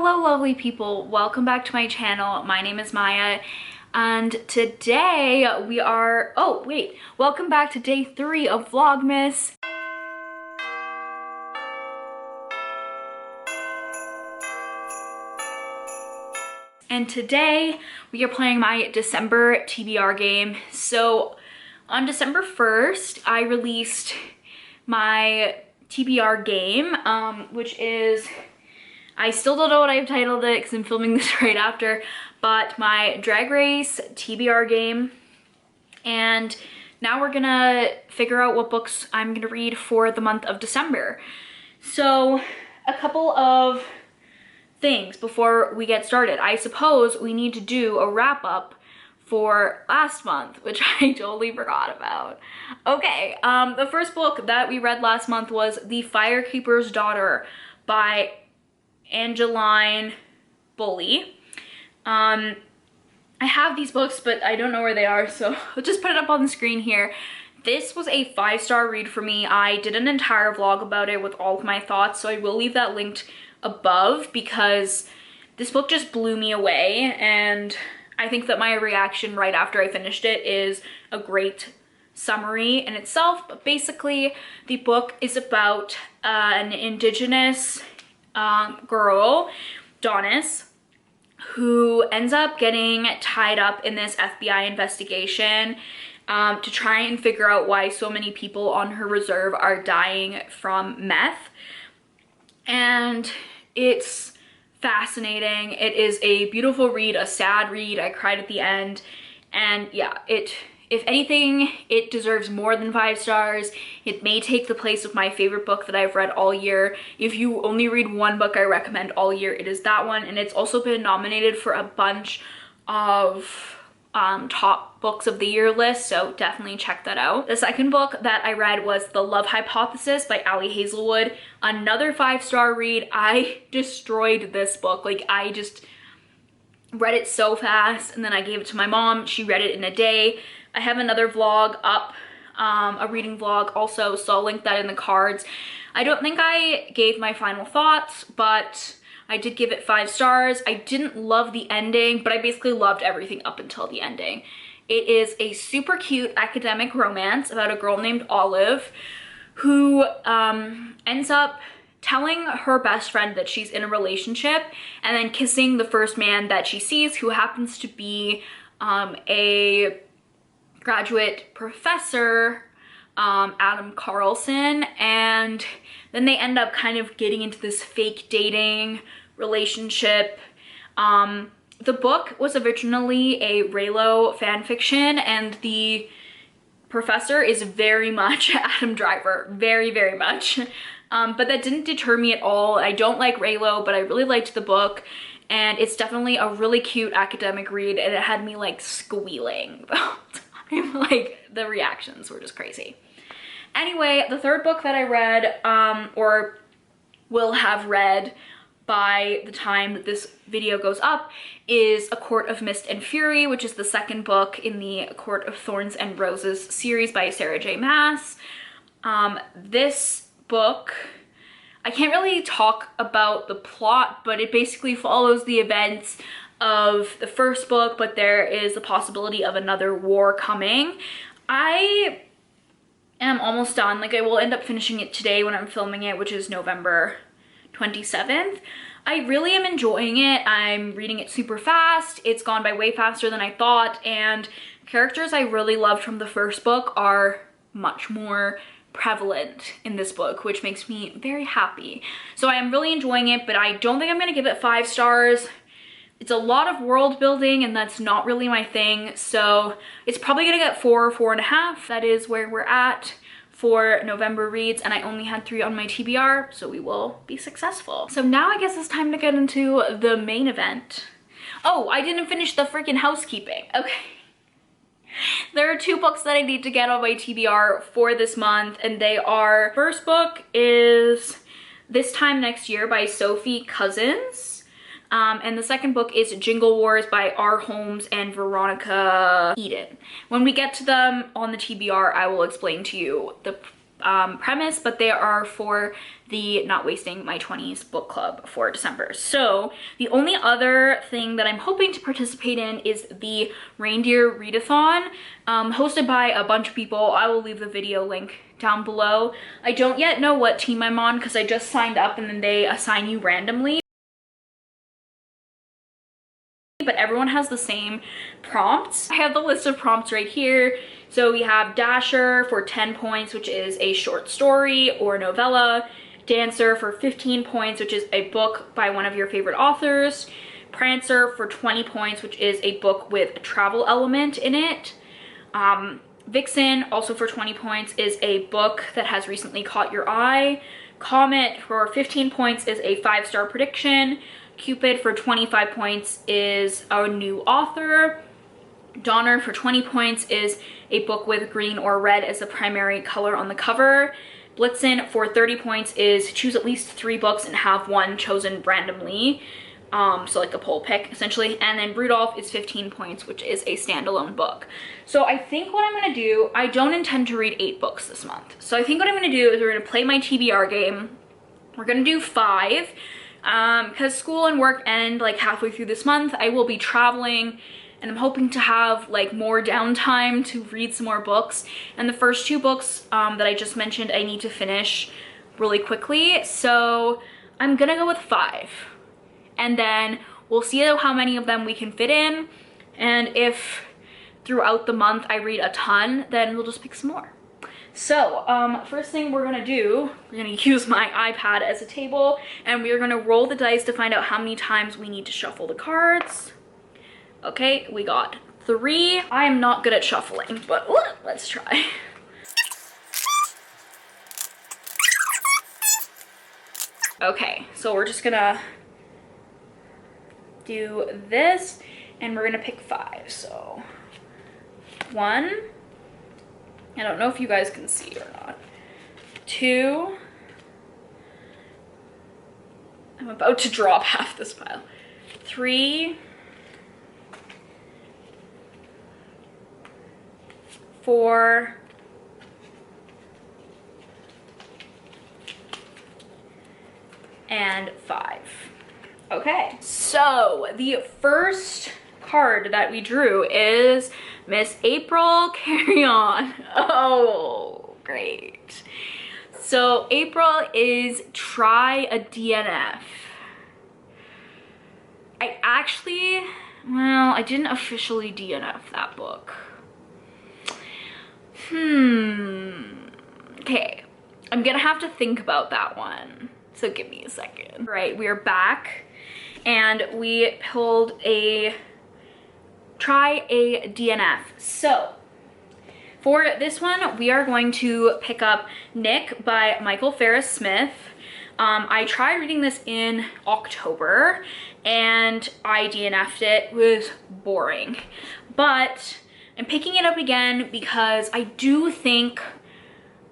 Hello lovely people, welcome back to my channel. My name is Maya and today we are, welcome back to day 3 of Vlogmas. And today we are playing my December TBR game. So on December 1st, I released my TBR game, which is, I still don't know what I've titled it because I'm filming this right after, but my Drag Race TBR game. And now we're gonna figure out what books I'm gonna read for the month of December. So a couple of things before we get started. I suppose we need to do a wrap up for last month, which I totally forgot about. Okay, the first book that we read last month was The Firekeeper's Daughter by Angeline Bully. I have these books, but I don't know where they are, so I'll just put it up on the screen here. This was a 5-star read for me. I did an entire vlog about it with all of my thoughts, so I will leave that linked above because this book just blew me away, and I think that my reaction right after I finished it is a great summary in itself. But basically, the book is about an indigenous girl, Donis, who ends up getting tied up in this FBI investigation to try and figure out why so many people on her reserve are dying from meth. And it's fascinating. It is a beautiful read, a sad read. I cried at the end, and yeah, if anything, it deserves more than 5 stars. It may take the place of my favorite book that I've read all year. If you only read one book I recommend all year, it is that one. And it's also been nominated for a bunch of top books of the year list, so definitely check that out. The second book that I read was The Love Hypothesis by Ali Hazelwood. Another 5-star read. I destroyed this book. Like, I just read it so fast, and then I gave it to my mom. She read it in a day. I have another vlog up, a reading vlog also, so I'll link that in the cards. I don't think I gave my final thoughts, but I did give it 5 stars. I didn't love the ending, but I basically loved everything up until the ending. It is a super cute academic romance about a girl named Olive who ends up telling her best friend that she's in a relationship and then kissing the first man that she sees, who happens to be a graduate professor, Adam Carlson, and then they end up kind of getting into this fake dating relationship. The book was originally a Reylo fanfiction, and the professor is very much Adam Driver, very, very much. But that didn't deter me at all. I don't like Reylo, but I really liked the book, and it's definitely a really cute academic read, and it had me like squealing the whole time. Like, the reactions were just crazy. Anyway, the third book that I read, or will have read by the time that this video goes up, is A Court of Mist and Fury, which is the second book in the A Court of Thorns and Roses series by Sarah J. Maas. This book, I can't really talk about the plot, but it basically follows the events of the first book, but there is the possibility of another war coming. I am almost done. Like, I will end up finishing it today when I'm filming it, which is November 27th. I really am enjoying it. I'm reading it super fast. It's gone by way faster than I thought, and characters I really loved from the first book are much more prevalent in this book, which makes me very happy. So I am really enjoying it, but I don't think I'm gonna give it 5 stars. It's a lot of world building, and that's not really my thing, so it's probably gonna get 4 or 4.5. That is where we're at for November reads, and I only had 3 on my TBR, so we will be successful. So now I guess it's time to get into the main event. Oh, I didn't finish the freaking housekeeping. Okay. There are 2 books that I need to get on my TBR for this month, and they are, first book is This Time Next Year by Sophie Cousins. And the second book is Jingle Wars by R. Holmes and Veronica Eden. When we get to them on the TBR, I will explain to you the premise, but they are for the Not Wasting My 20s book club for December. So the only other thing that I'm hoping to participate in is the Reindeer Readathon, hosted by a bunch of people. I will leave the video link down below. I don't yet know what team I'm on because I just signed up and then they assign you randomly. But everyone has the same prompts. I have the list of prompts right here. So we have Dasher for 10 points, which is a short story or novella. Dancer for 15 points, which is a book by one of your favorite authors. Prancer for 20 points, which is a book with a travel element in it. Vixen, also for 20 points, is a book that has recently caught your eye. Comet for 15 points is a 5-star prediction. Cupid for 25 points is a new author. Donner for 20 points is a book with green or red as the primary color on the cover. Blitzen for 30 points is choose at least 3 books and have one chosen randomly. So like a poll pick essentially. And then Rudolph is 15 points, which is a standalone book. So I think what I'm gonna do, I don't intend to read 8 books this month. So I think what I'm gonna do is we're gonna play my TBR game. We're gonna do 5. Because school and work end like halfway through this month. I will be traveling and I'm hoping to have like more downtime to read some more books. And the first 2 books that I just mentioned, I need to finish really quickly. So I'm gonna go with 5. And then we'll see how many of them we can fit in. And if throughout the month I read a ton, then we'll just pick some more. So, first thing we're gonna do, we're gonna use my iPad as a table and we're gonna roll the dice to find out how many times we need to shuffle the cards. Okay, we got 3. I am not good at shuffling, but let's try. Okay, so we're just gonna do this and we're gonna pick 5. So, 1. I don't know if you guys can see or not. 2. I'm about to drop half this pile. 3. 4. And 5. Okay, so the first card that we drew is Miss April Carry On. Oh, great. So April is try a DNF. I didn't officially DNF that book. Okay, I'm gonna have to think about that one. So give me a second. All right, we are back and we pulled a try a DNF. So for this one, we are going to pick up Nick by Michael Ferris Smith. I tried reading this in October and I DNF'd it. It was boring. But I'm picking it up again because I do think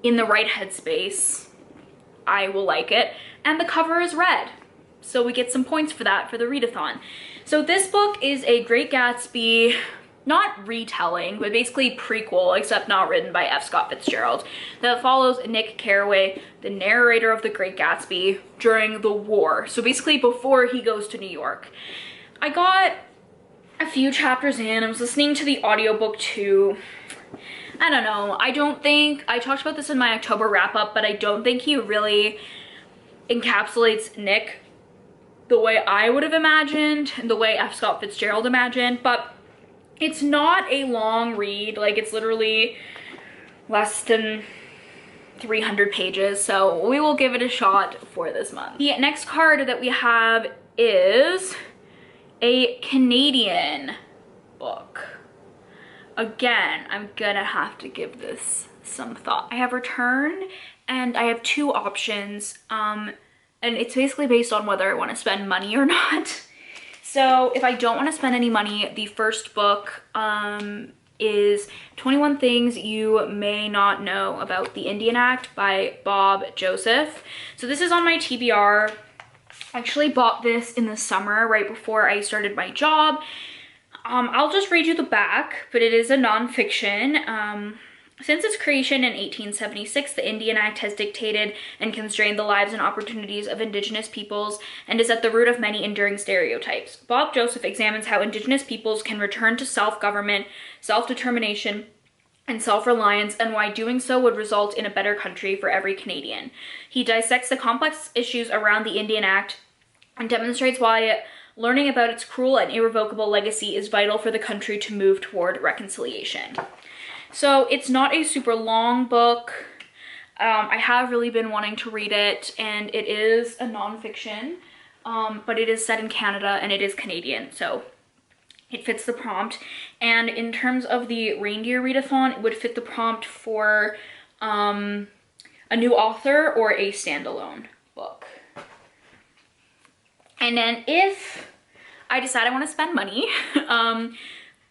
in the right headspace, I will like it. And the cover is red. So we get some points for that for the readathon. So this book is a Great Gatsby, not retelling, but basically prequel, except not written by F. Scott Fitzgerald, that follows Nick Carraway, the narrator of The Great Gatsby, during the war. So basically before he goes to New York. I got a few chapters in, I was listening to the audiobook too. I don't know, I talked about this in my October wrap up, but I don't think he really encapsulates Nick the way I would have imagined and the way F. Scott Fitzgerald imagined, but it's not a long read. Like, it's literally less than 300 pages, so we will give it a shot for this month. The next card that we have is a Canadian book. Again, I'm gonna have to give this some thought. I have returned and I have 2 options, and it's basically based on whether I want to spend money or not. So if I don't want to spend any money, the first book is 21 Things You May Not Know About the Indian Act by Bob Joseph. So this is on my TBR. I actually bought this in the summer right before I started my job. I'll just read you the back, but it is a nonfiction. Since its creation in 1876, the Indian Act has dictated and constrained the lives and opportunities of Indigenous peoples and is at the root of many enduring stereotypes. Bob Joseph examines how Indigenous peoples can return to self-government, self-determination, and self-reliance, and why doing so would result in a better country for every Canadian. He dissects the complex issues around the Indian Act and demonstrates why learning about its cruel and irrevocable legacy is vital for the country to move toward reconciliation. So it's not a super long book. I have really been wanting to read it, and it is a nonfiction, but it is set in Canada and it is Canadian, so it fits the prompt. And in terms of the Reindeer Readathon, it would fit the prompt for a new author or a standalone book. And then if I decide I want to spend money,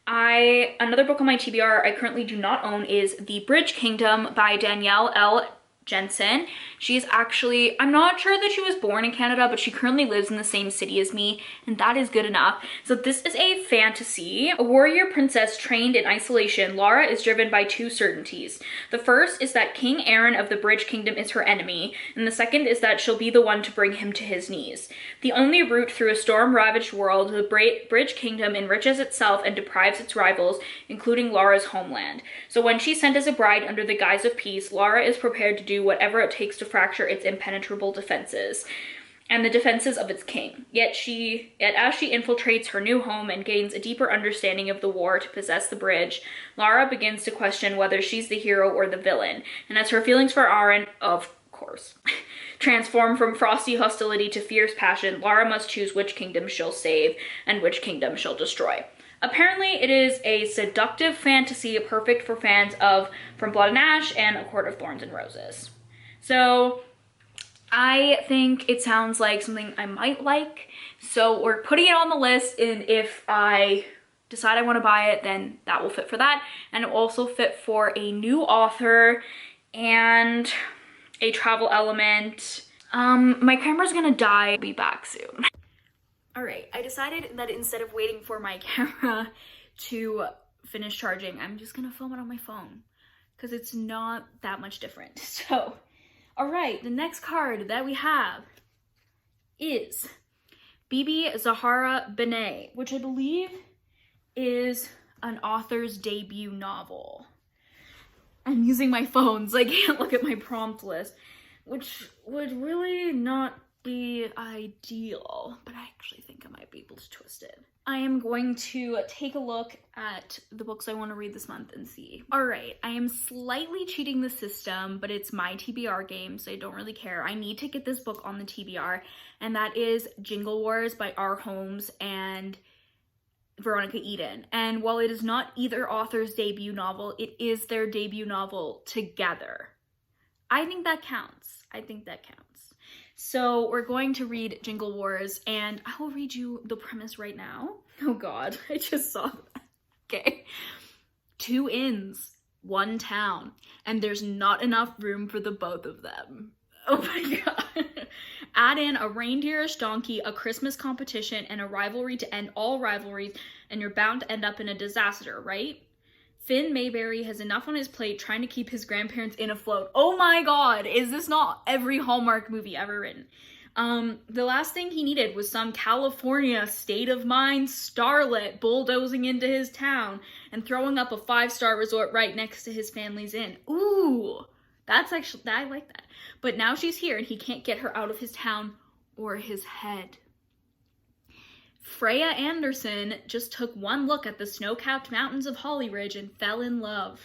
another book on my TBR I currently do not own is The Bridge Kingdom by Danielle L. Jensen. She's actually, I'm not sure that she was born in Canada, but she currently lives in the same city as me, and that is good enough. So this is a fantasy. A warrior princess trained in isolation, Lara is driven by two certainties. The first is that King Aaron of the Bridge Kingdom is her enemy, and the second is that she'll be the one to bring him to his knees. The only route through a storm-ravaged world, the Bridge Kingdom enriches itself and deprives its rivals, including Lara's homeland. So when she's sent as a bride under the guise of peace, Lara is prepared to do whatever it takes to fracture its impenetrable defenses and the defenses of its king. Yet as she infiltrates her new home and gains a deeper understanding of the war to possess the bridge, Lara begins to question whether she's the hero or the villain. And as her feelings for Aaron, of course, transform from frosty hostility to fierce passion, Lara must choose which kingdom she'll save and which kingdom she'll destroy. Apparently, it is a seductive fantasy perfect for fans of From Blood and Ash and A Court of Thorns and Roses. So I think it sounds like something I might like. So we're putting it on the list, and if I decide I want to buy it, then that will fit for that. And it will also fit for a new author and a travel element. My camera's gonna die. I'll be back soon. All right, I decided that instead of waiting for my camera to finish charging, I'm just gonna film it on my phone because it's not that much different. So, all right, the next card that we have is Bibi Zahara Benet, which I believe is an author's debut novel. I'm using my phone, so I can't look at my prompt list, which would really not be ideal, but I actually think I might be able to twist it. I am going to take a look at the books I want to read this month and see. All right, I am slightly cheating the system, but it's my TBR game, so I don't really care. I need to get this book on the TBR, and that is Jingle Wars by R. Holmes and Veronica Eden. And while it is not either author's debut novel, it is their debut novel together. I think that counts. I think that counts. So we're going to read Jingle Wars, and I will read you the premise right now. Oh God, I just saw that. Okay. 2 inns, 1 town, and there's not enough room for the both of them. Oh my God. Add in a reindeerish donkey, a Christmas competition, and a rivalry to end all rivalries, and you're bound to end up in a disaster, right? Finn Mayberry has enough on his plate trying to keep his grandparents in afloat. Oh my God, is this not every Hallmark movie ever written? The last thing he needed was some California state-of-mind starlet bulldozing into his town and throwing up a 5-star resort right next to his family's inn. Ooh, that's actually, I like that. But now she's here and he can't get her out of his town or his head. Freya Anderson just took one look at the snow-capped mountains of Holly Ridge and fell in love.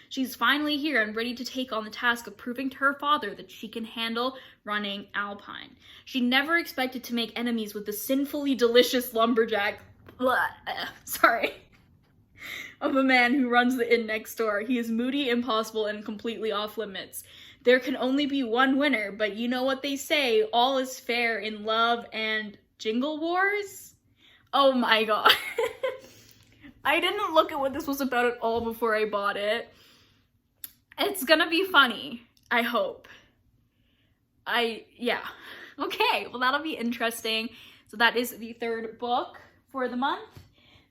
She's finally here and ready to take on the task of proving to her father that she can handle running Alpine. She never expected to make enemies with the sinfully delicious lumberjack, of a man who runs the inn next door. He is moody, impossible, and completely off limits. There can only be one winner, but you know what they say, all is fair in love and Jingle Wars? Oh my God. I didn't look at what this was about at all before I bought it. It's gonna be funny, I hope. Yeah. Okay, well that'll be interesting. So that is the 3rd book for the month.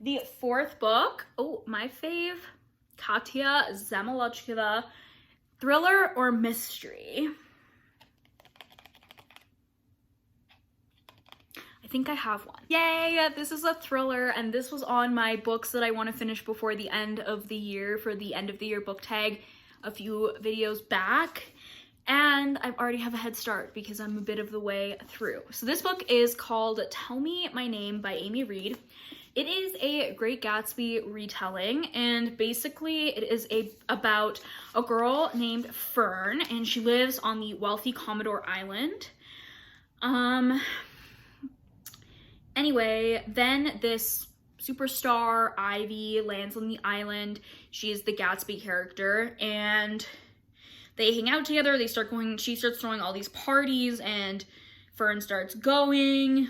The 4th book, oh, my fave, Katya Zamolodchikova, thriller or mystery? I think I have one. Yay, this is a thriller, and this was on my books that I want to finish before the end of the year for the end of the year book tag a few videos back. And I already have a head start because I'm a bit of the way through. So this book is called Tell Me My Name by Amy Reed. It is a Great Gatsby retelling, and basically it is about a girl named Fern, and she lives on the wealthy Commodore Island. Anyway, then this superstar, Ivy, lands on the island. She is the Gatsby character, and they hang out together. She starts throwing all these parties, and Fern starts going.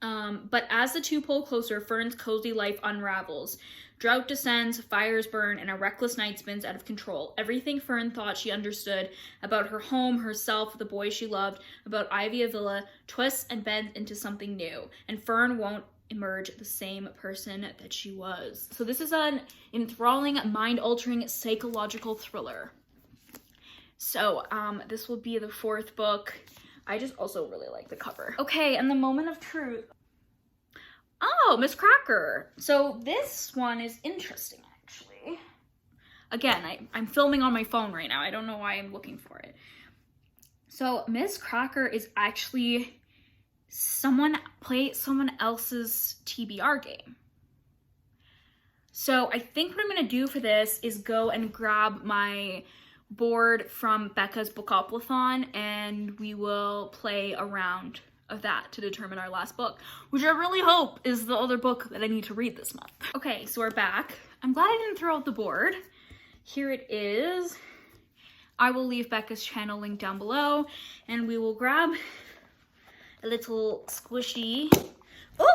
But as the two pull closer, Fern's cozy life unravels. Drought descends, fires burn, and a reckless night spins out of control. Everything Fern thought she understood about her home, herself, the boy she loved, about Ivy Avila, twists and bends into something new. And Fern won't emerge the same person that she was. So this is an enthralling, mind-altering, psychological thriller. So this will be the 4th book. I just also really like the cover. Okay, and the moment of truth. Oh, Miss Cracker. So this one is interesting, actually. Again, I'm filming on my phone right now. I don't know why I'm looking for it. So Miss Cracker is actually someone else's TBR game. So I think what I'm gonna do for this is go and grab my board from Becca's Bookoplathon, and we will play a round of that to determine our last book, which I really hope is the other book that I need to read this month. Okay, so we're back. I'm glad I didn't throw out the board. Here it is. I will leave Becca's channel link down below, and we will grab a little squishy. Oh!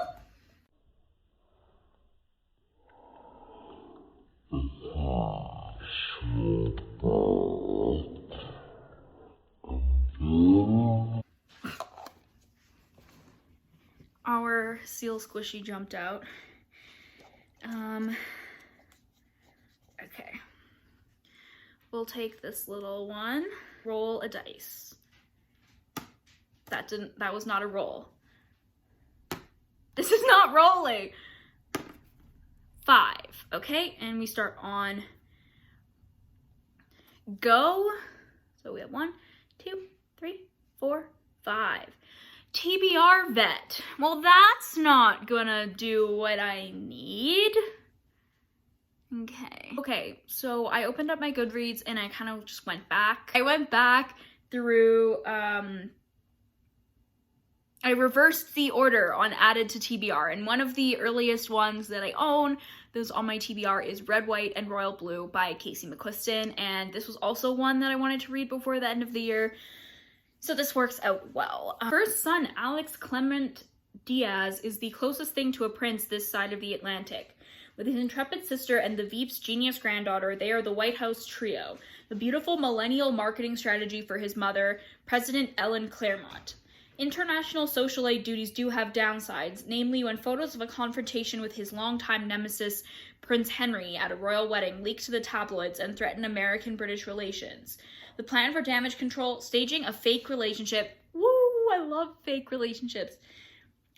Our seal squishy jumped out. Okay. We'll take this little one. Roll a dice. That was not a roll. This is not rolling. 5, okay? And we start on go. So we have 1, 2, 3, 4, 5. TBR vet. Well, that's not gonna do what I need. Okay, so I opened up my Goodreads and I kind of just went back. I went back through, I reversed the order on added to TBR, and one of the earliest ones that I own that's on my TBR is Red, White, and Royal Blue by Casey McQuiston, and this was also one that I wanted to read before the end of the year. So this works out well. First son, Alex Clement Diaz, is the closest thing to a prince this side of the Atlantic. With his intrepid sister and the Veep's genius granddaughter, they are the White House trio, the beautiful millennial marketing strategy for his mother, President Ellen Claremont. International social aid duties do have downsides, namely when photos of a confrontation with his longtime nemesis, Prince Henry, at a royal wedding leak to the tabloids and threaten American-British relations. The plan for damage control, staging a fake relationship, woo, I love fake relationships,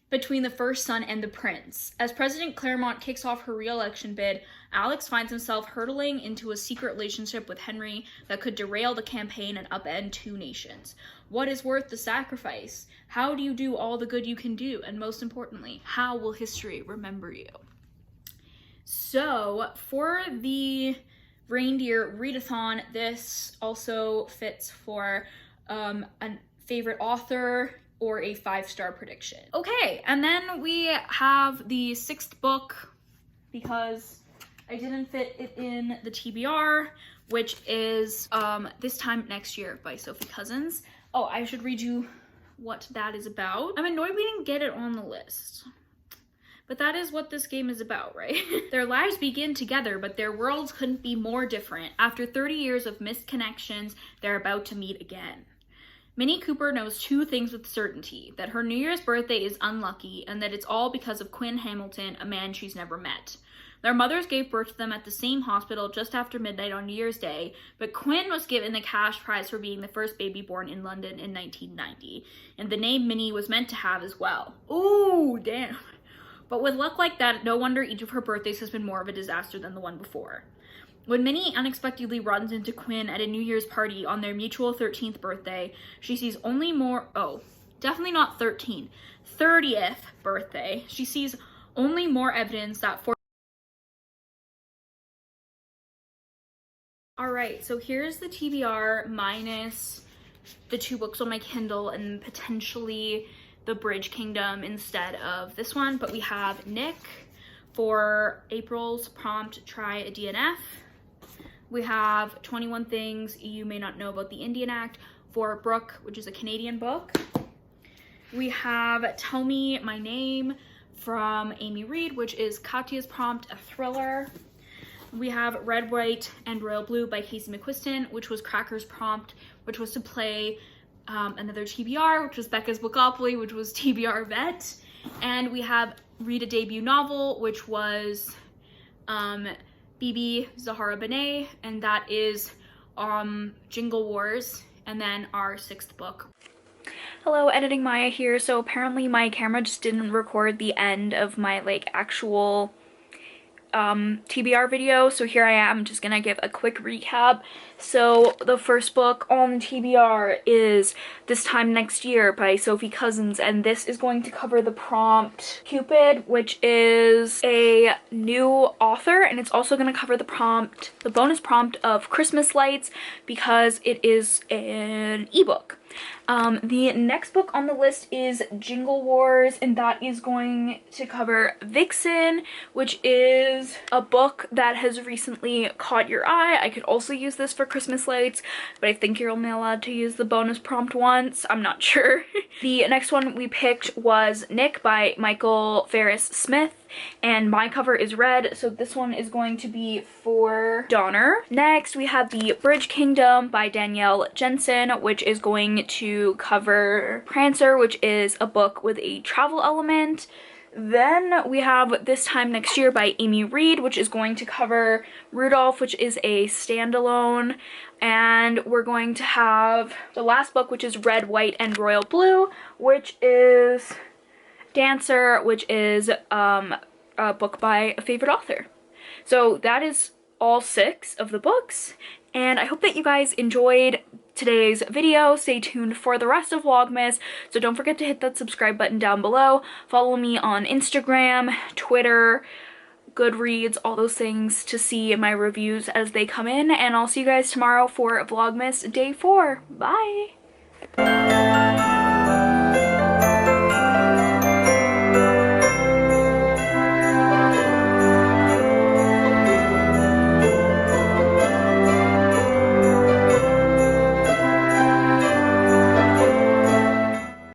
between the first son and the prince. As President Claremont kicks off her re-election bid, Alex finds himself hurtling into a secret relationship with Henry that could derail the campaign and upend 2 nations. What is worth the sacrifice? How do you do all the good you can do? And most importantly, how will history remember you? So, for the Reindeer Readathon, this also fits for a favorite author or a 5-star prediction. Okay, and then we have the 6th book, because I didn't fit it in the TBR, which is This Time Next Year by Sophie Cousins. Oh, I should read you what that is about. I'm annoyed we didn't get it on the list. But that is what this game is about, right? Their lives begin together, but their worlds couldn't be more different. After 30 years of missed connections, they're about to meet again. Minnie Cooper knows two things with certainty, that her New Year's birthday is unlucky and that it's all because of Quinn Hamilton, a man she's never met. Their mothers gave birth to them at the same hospital just after midnight on New Year's Day, but Quinn was given the cash prize for being the first baby born in London in 1990, and the name Minnie was meant to have as well. Ooh, damn. But with luck like that, no wonder each of her birthdays has been more of a disaster than the one before. When Minnie unexpectedly runs into Quinn at a New Year's party on their mutual 13th birthday, she sees only more, definitely not 13, 30th birthday. She sees only more evidence that Alright, so here's the TBR minus the 2 books on my Kindle and potentially the Bridge Kingdom instead of this one, but we have Nick for April's prompt, try a DNF. We have 21 Things You May Not Know About the Indian Act for Brooke, which is a Canadian book. We have Tell Me My Name from Amy Reed, which is Katya's prompt, a thriller. We have Red, White, and Royal Blue by Casey McQuiston, which was Cracker's prompt, which was to play another TBR, which was Becca's Bookopoly, which was TBR Vet. And we have Read a Debut Novel, which was Bibi Zahara Benet, and that is Jingle Wars, and then our 6th book. Hello, Editing Maya here. So apparently my camera just didn't record the end of my actual TBR video, so here I am just gonna give a quick recap. So the first book on TBR is This Time Next Year by Sophie Cousins, and this is going to cover the prompt Cupid, which is a new author, and it's also going to cover the prompt, the bonus prompt of Christmas Lights, because it is an ebook. The next book on the list is Jingle Wars, and that is going to cover Vixen, which is a book that has recently caught your eye. I could also use this for Christmas Lights, but I think you're only allowed to use the bonus prompt once. I'm not sure. The next one we picked was Nick by Michael Ferris Smith, and my cover is red, so this one is going to be for Donner. Next, we have the Bridge Kingdom by Danielle Jensen, which is going to cover Prancer, which is a book with a travel element. Then we have This Time Next Year by Amy Reed, which is going to cover Rudolph, which is a standalone. And we're going to have the last book, which is Red, White, and Royal Blue, which is Dancer, which is a book by a favorite author. So that is all 6 of the books, and I hope that you guys enjoyed today's video. Stay tuned for the rest of Vlogmas, so don't forget to hit that subscribe button down below. Follow me on Instagram, Twitter, Goodreads, all those things to see my reviews as they come in, and I'll see you guys tomorrow for Vlogmas Day 4. Bye!